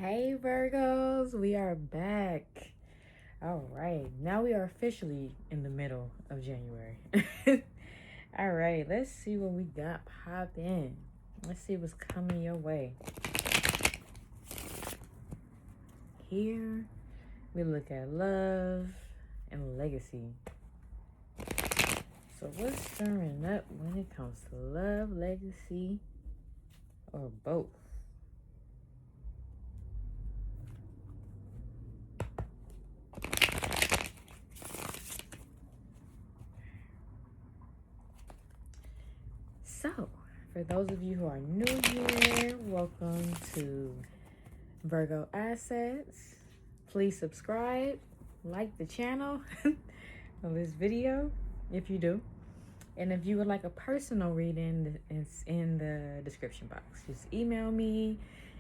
Hey Virgos, we are back. All right, now we are officially in the middle of January. All right, let's see what we got popping. Let's see what's coming your way. Here, we look at love and legacy. So, what's stirring up when it comes to love, legacy, or both? So, for those of you who are new here, welcome to Virgo Assets. Please subscribe, like the channel of this video if you do. And if you would like a personal reading, it's in the description box. Just email me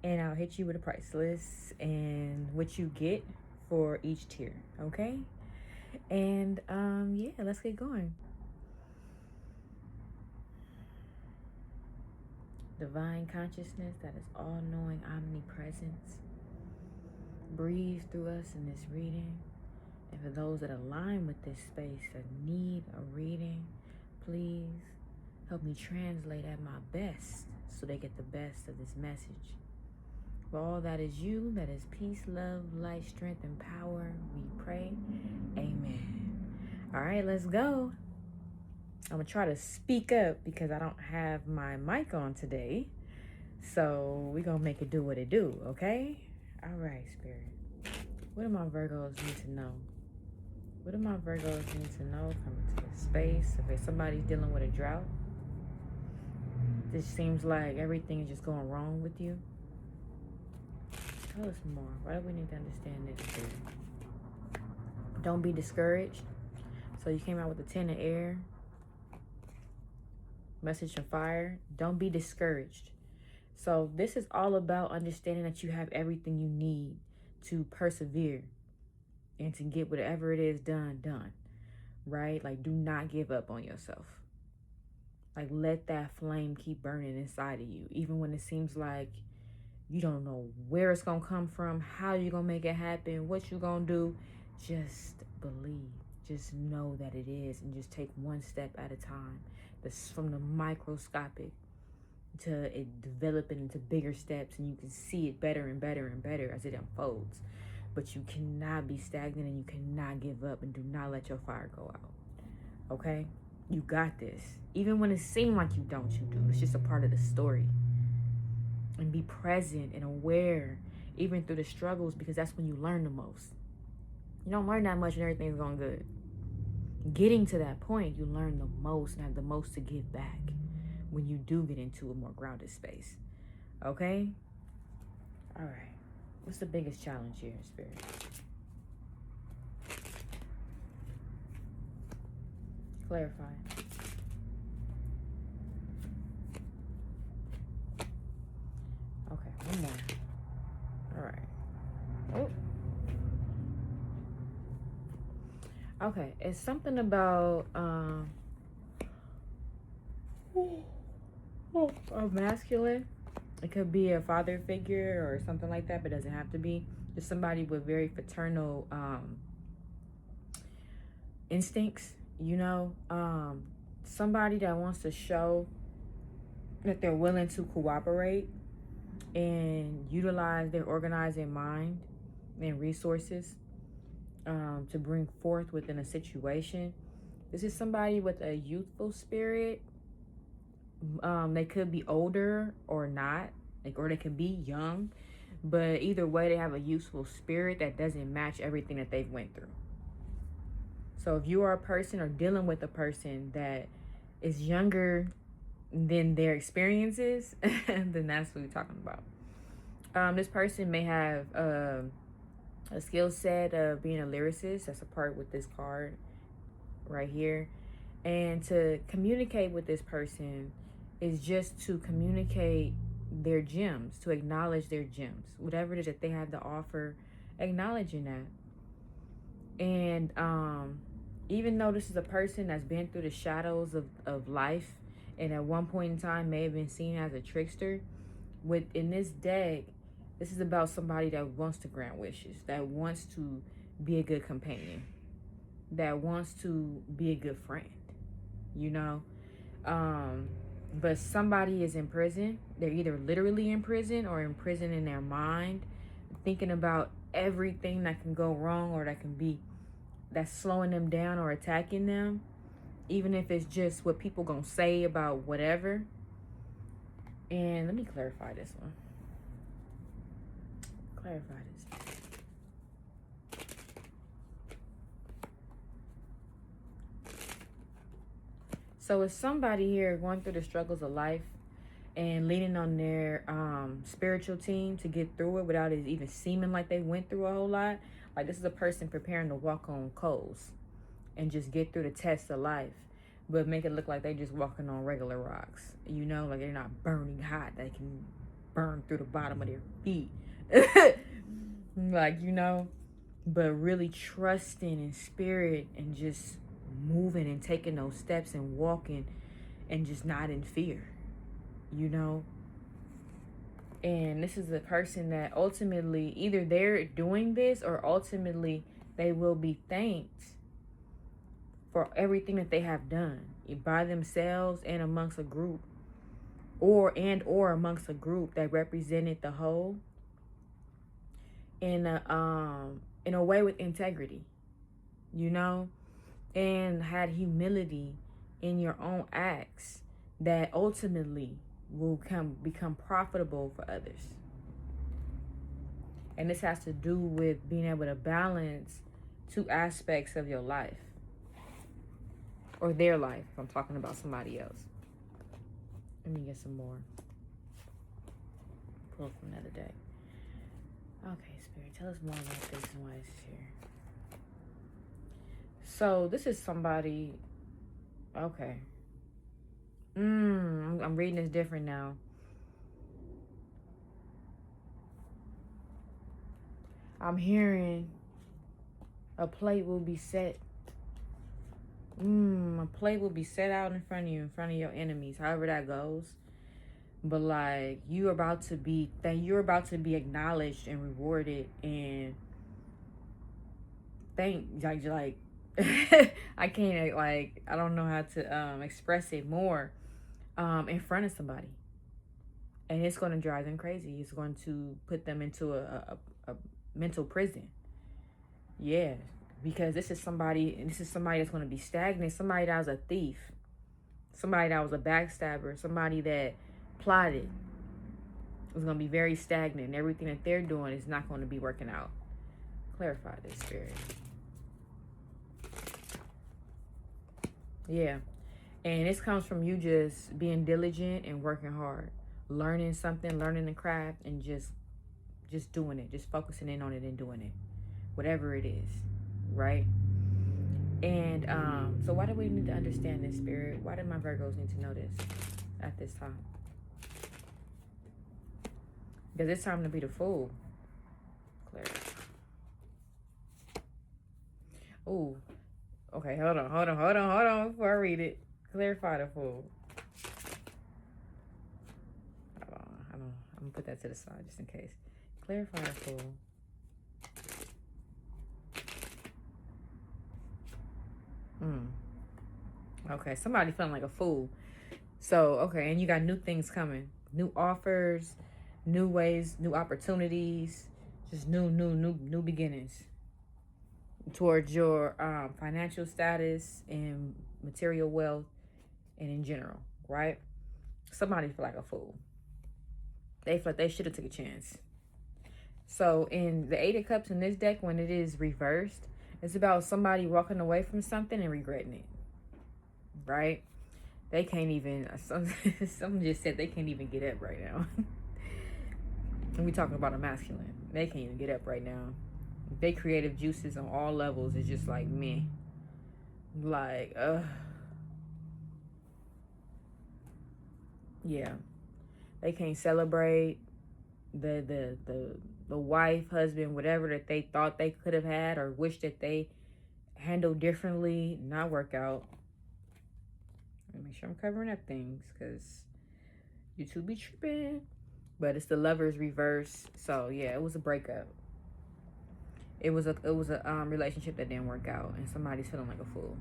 and I'll hit you with a price list and what you get for each tier, okay? And yeah, let's get going. Divine consciousness that is all-knowing omnipresence. Breathe through us in this reading. And for those that align with this space that need a reading, please help me translate at my best so they get the best of this message. For all that is you, that is peace, love, light, strength, and power, we pray. Amen. All right, let's go. I'm going to try to speak up because I don't have my mic on today. So we're going to make it do what it do, okay? All right, Spirit. What do my Virgos need to know? What do my Virgos need to know coming to this space? If somebody's dealing with a drought, this seems like everything is just going wrong with you. Tell us more. Why do we need to understand this, Spirit? Don't be discouraged. So you came out with the 10 of air. Message from fire. Don't be discouraged. So this is all about understanding that you have everything you need to persevere and to get whatever it is done, right? Like, do not give up on yourself. Like, let that flame keep burning inside of you, even when it seems like you don't know where it's gonna come from, how you're gonna make it happen, what you're gonna do. Just believe. Just know that it is, and just take one step at a time. That's from the microscopic to it developing into bigger steps, and you can see it better and better and better as it unfolds. But you cannot be stagnant, and you cannot give up, and do not let your fire go out. Okay? You got this. Even when it seems like you don't, you do. It's just a part of the story. And be present and aware, even through the struggles, because that's when you learn the most. You don't learn that much when everything's going good. Getting to that point, you learn the most and have the most to give back when you do get into a more grounded space. Okay? All right. What's the biggest challenge here, Spirit? Clarify. Okay, one more. All right. Oh. Okay, it's something about a masculine. It could be a father figure or something like that, but it doesn't have to be. Just somebody with very paternal instincts, you know. Somebody that wants to show that they're willing to cooperate and utilize their organizing mind and resources to bring forth within a situation. This is somebody with a youthful spirit. They could be older or not, like, or they can be young, but either way, they have a youthful spirit that doesn't match everything that they've went through. So if you are a person or dealing with a person that is younger than their experiences, then that's what we're talking about. This person may have a skill set of being a lyricist. That's a part with this card right here. And to communicate with this person is just to communicate their gems, to acknowledge their gems. Whatever it is that they have to offer, acknowledging that. And even though this is a person that's been through the shadows of life and at one point in time may have been seen as a trickster, within this deck, This is about somebody that wants to grant wishes, that wants to be a good companion, that wants to be a good friend, you know? But somebody is in prison. They're either literally in prison or in prison in their mind, thinking about everything that can go wrong or that's slowing them down or attacking them, even if it's just what people gonna say about whatever. And let me clarify this one. Clarify this. So it's somebody here going through the struggles of life and leaning on their spiritual team to get through it without it even seeming like they went through a whole lot. Like, this is a person preparing to walk on coals and just get through the test of life, but make it look like they just walking on regular rocks. You know, like they're not burning hot. They can burn through the bottom of their feet. Like, you know, but really trusting in spirit and just moving and taking those steps and walking and just not in fear, you know. And this is a person that ultimately either they're doing this or ultimately they will be thanked for everything that they have done by themselves and amongst a group, or amongst a group that represented the whole in a way with integrity, you know, and had humility in your own acts that ultimately will become profitable for others. And this has to do with being able to balance two aspects of your life, or their life, if I'm talking about somebody else. Let me get some more. Pull from another day. Okay, Spirit, tell us more about this and why this is here. So this is somebody. Okay. I'm reading this different now. I'm hearing a plate will be set. A plate will be set out in front of you, in front of your enemies, however that goes. But like, you're about to be acknowledged and rewarded and like I can't, like, I don't know how to express it more in front of somebody. And it's going to drive them crazy. It's going to put them into a mental prison. Yeah, because this is somebody that's going to be stagnant, somebody that was a thief, somebody that was a backstabber, somebody that plotted. It's going to be very stagnant, and everything that they're doing is not going to be working out. Clarify this, Spirit. Yeah. And this comes from you just being diligent and working hard, learning something, learning the craft, and just doing it, just focusing in on it and doing it, whatever it is, right? And so why do we need to understand this, Spirit? Why do my Virgos need to know this at this time? Because it's time to be the fool. Clear. Ooh. Okay, hold on before I read it. Clarify the fool. Hold on. I'm gonna put that to the side just in case. Clarify the fool. Okay, somebody feeling like a fool. So, okay, and you got new things coming. New offers, new ways, new opportunities, just new beginnings towards your financial status and material wealth and in general, right? Somebody feel like a fool. They feel like they should have took a chance. So in the Eight of Cups in this deck, when it is reversed, it's about somebody walking away from something and regretting it, right? They can't even, someone just said they can't even get up right now. And we talking about a masculine. They can't even get up right now. They creative juices on all levels is just like me. Like, yeah. They can't celebrate the wife, husband, whatever that they thought they could have had or wish that they handled differently, not work out. Make sure I'm covering up things, because you two be tripping. but it's the Lovers reverse. So yeah, it was a breakup. It was a relationship that didn't work out, and somebody's feeling like a fool.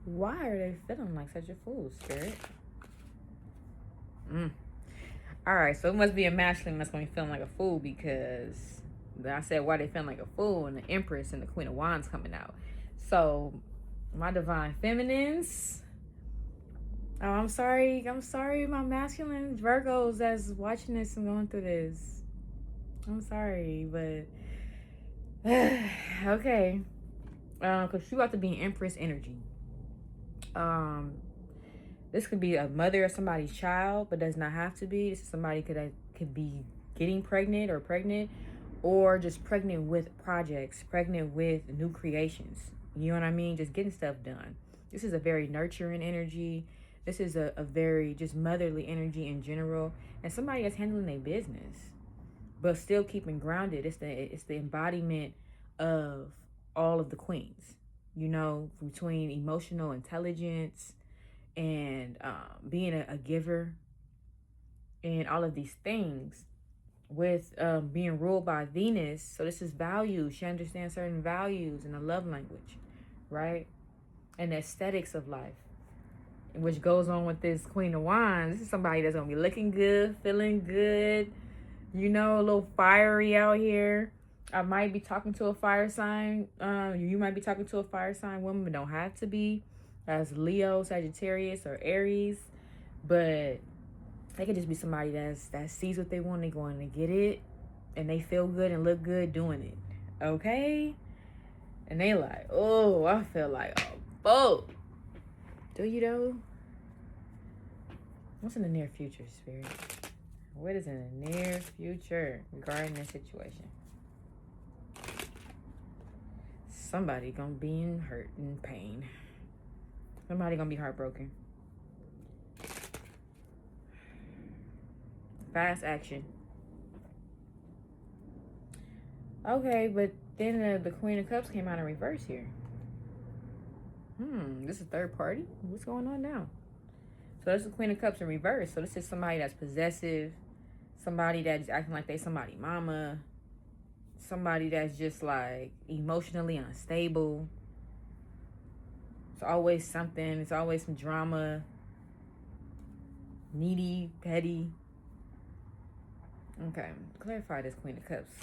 Why are they feeling like such a fool, Spirit? All right, so it must be a masculine that's going to be feeling like a fool, because I said why they feeling like a fool, and the Empress and the Queen of Wands coming out. So my divine feminines. Oh, I'm sorry, my masculine Virgos that's watching this and going through this. I'm sorry, but okay. Because you about to be in Empress energy. This could be a mother of somebody's child, but does not have to be. This is somebody could be getting pregnant, or just pregnant with projects, pregnant with new creations. You know what I mean? Just getting stuff done. This is a very nurturing energy. This is a very just motherly energy in general, and somebody that's handling their business, but still keeping grounded. It's the embodiment of all of the queens. You know, between emotional intelligence and being a giver and all of these things, with being ruled by Venus. So this is values. She understands certain values and the love language, right? And the aesthetics of life, which goes on with this Queen of Wands. This is somebody that's going to be looking good, feeling good, you know, a little fiery out here. I might be talking to a fire sign. You might be talking to a fire sign woman, but don't have to be. As Leo, Sagittarius, or Aries. But they could just be somebody that sees what they want, they going to get it, and they feel good and look good doing it. Okay? And they like, oh, I feel like a boat. Do you though? What's in the near future, Spirit? What is in the near future regarding this situation? Somebody gonna be in hurt and pain. Somebody gonna be heartbroken. Fast action. Okay, but then the Queen of Cups came out in reverse here. This is third party? What's going on now? So this is the Queen of Cups in reverse. So this is somebody that's possessive. Somebody that's acting like they somebody mama. Somebody that's just like emotionally unstable. It's always something. It's always some drama. Needy, petty. Okay, clarify this Queen of Cups.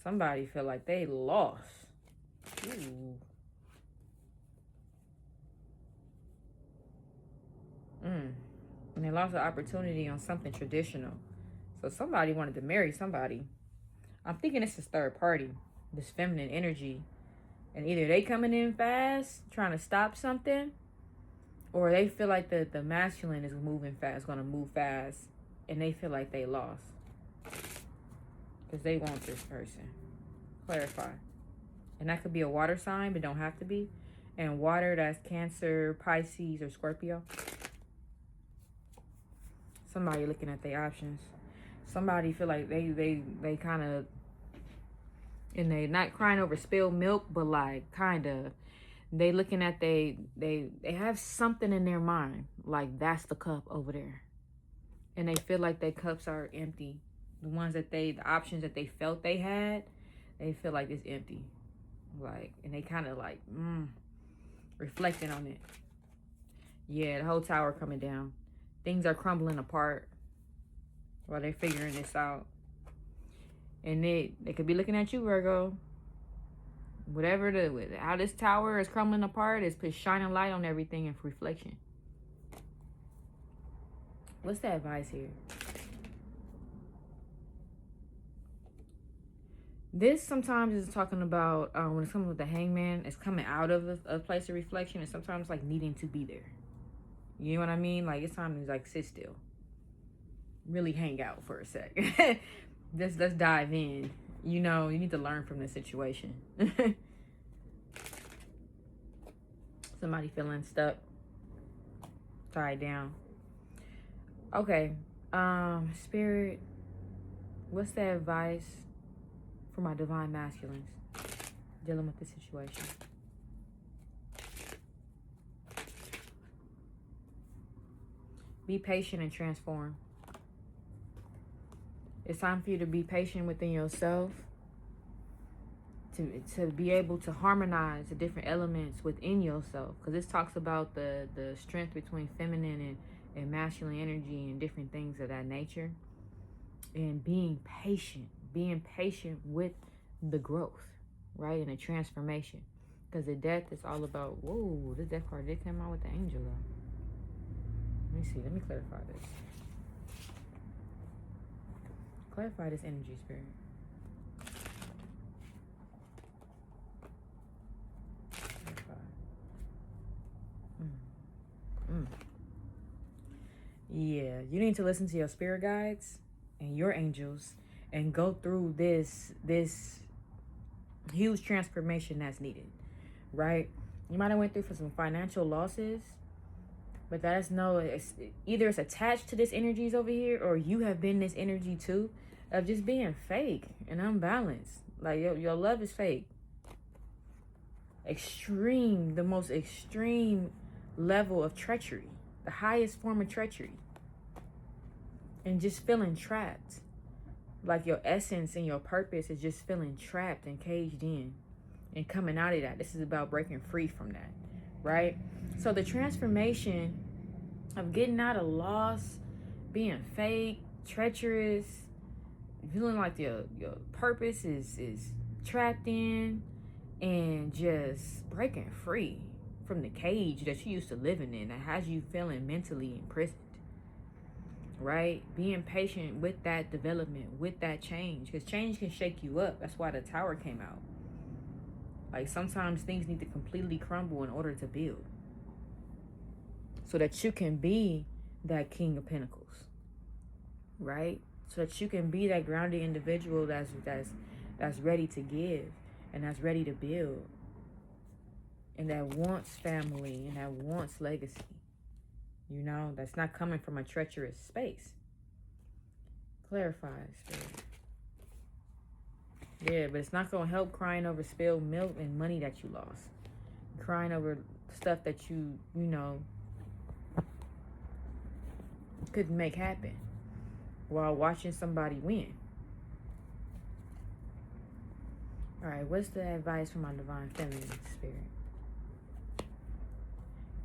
Somebody feel like they lost. Ooh. And they lost the opportunity on something traditional. So somebody wanted to marry somebody. I'm thinking this is third party. This feminine energy. And either they coming in fast, trying to stop something, or they feel like the masculine is moving fast, going to move fast, and they feel like they lost. Because they want this person. Clarify. And that could be a water sign, but don't have to be. And water, that's Cancer, Pisces, or Scorpio. Somebody looking at their options. Somebody feel like they kind of, and they not crying over spilled milk, but like kind of, they looking at they have something in their mind, like that's the cup over there, and they feel like their cups are empty. The ones that the options that they felt they had, they feel like it's empty, like, and they kind of like reflecting on it. Yeah, the whole tower coming down. Things are crumbling apart while they're figuring this out. And they could be looking at you, Virgo. Whatever how this tower is crumbling apart is shining light on everything and reflection. What's the advice here? This sometimes is talking about when it's coming with the Hangman, it's coming out of a place of reflection, and sometimes like needing to be there. You know what I mean? Like it's time to like sit still, really hang out for a sec. Let's dive in. You know, you need to learn from the situation. Somebody feeling stuck, tied down. Okay, Spirit, what's the advice for my divine masculines dealing with this situation? Be patient and transform. It's time for you to be patient within yourself, to be able to harmonize the different elements within yourself. Because this talks about the strength between feminine and masculine energy and different things of that nature. And being patient with the growth, right? And the transformation. Because the death is all about, whoa, this death card did come out with the angel though. Let me see, let me clarify this. Clarify this energy, spirit. Yeah, you need to listen to your spirit guides and your angels and go through this huge transformation that's needed, right? You might have went through for some financial losses, but that's either it's attached to this energies over here, or you have been this energy too of just being fake and unbalanced. Like your love is fake. Extreme, the most extreme level of treachery, the highest form of treachery. And just feeling trapped. Like your essence and your purpose is just feeling trapped and caged in. And coming out of that. This is about breaking free from that. Right? So the transformation of getting out of loss, being fake, treacherous, feeling like your purpose is trapped in, and just breaking free from the cage that you used to living in that has you feeling mentally imprisoned. Right? Being patient with that development, with that change. Because change can shake you up. That's why the Tower came out. Like sometimes things need to completely crumble in order to build. So that you can be that King of Pentacles. Right? So that you can be that grounded individual that's ready to give. And that's ready to build. And that wants family. And that wants legacy. You know, that's not coming from a treacherous space. Clarify, spirit. Yeah, but it's not going to help crying over spilled milk and money that you lost. Crying over stuff that you know, couldn't make happen while watching somebody win. All right, what's the advice from my divine feminine spirit?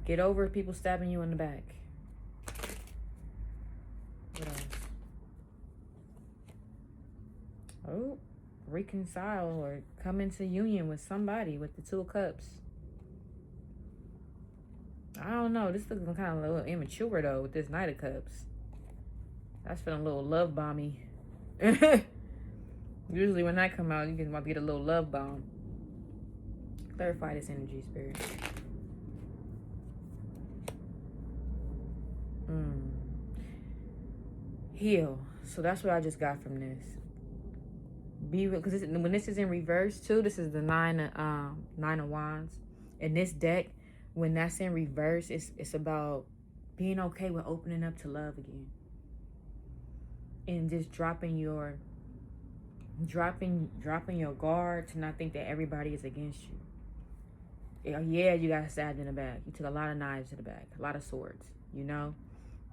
Get over people stabbing you in the back. What else? Oh, reconcile or come into union with somebody with the Two of Cups. I don't know. This looks kind of a little immature though with this Knight of Cups. That's feeling a little love bomby. Usually when that come out, you can get a little love bomb. Clarify this energy, spirit. Heal. So that's what I just got from this. Because when this is in reverse too, this is the nine of Wands. In this deck, when that's in reverse, it's about being okay with opening up to love again, and just dropping your guard to not think that everybody is against you. Yeah, you got stabbed in the back. You took a lot of knives to the back, a lot of swords. You know.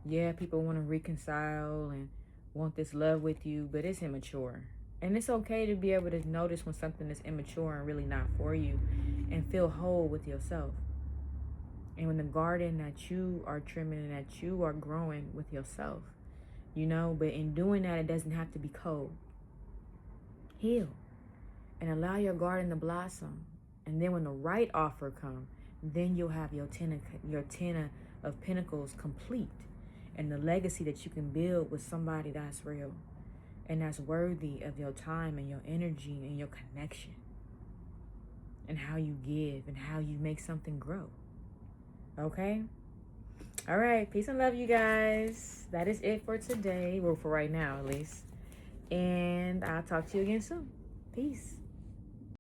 Yeah, people want to reconcile and want this love with you, but it's immature. And it's okay to be able to notice when something is immature and really not for you and feel whole with yourself. And when the garden that you are trimming and that you are growing with yourself, you know, but in doing that, it doesn't have to be cold. Heal and allow your garden to blossom. And then when the right offer comes, then you'll have your ten of Pentacles complete. And the legacy that you can build with somebody that's real and that's worthy of your time and your energy and your connection and how you give and how you make something grow. Okay? All right. Peace and love, you guys. That is it for today. Well, for right now, at least. And I'll talk to you again soon. Peace.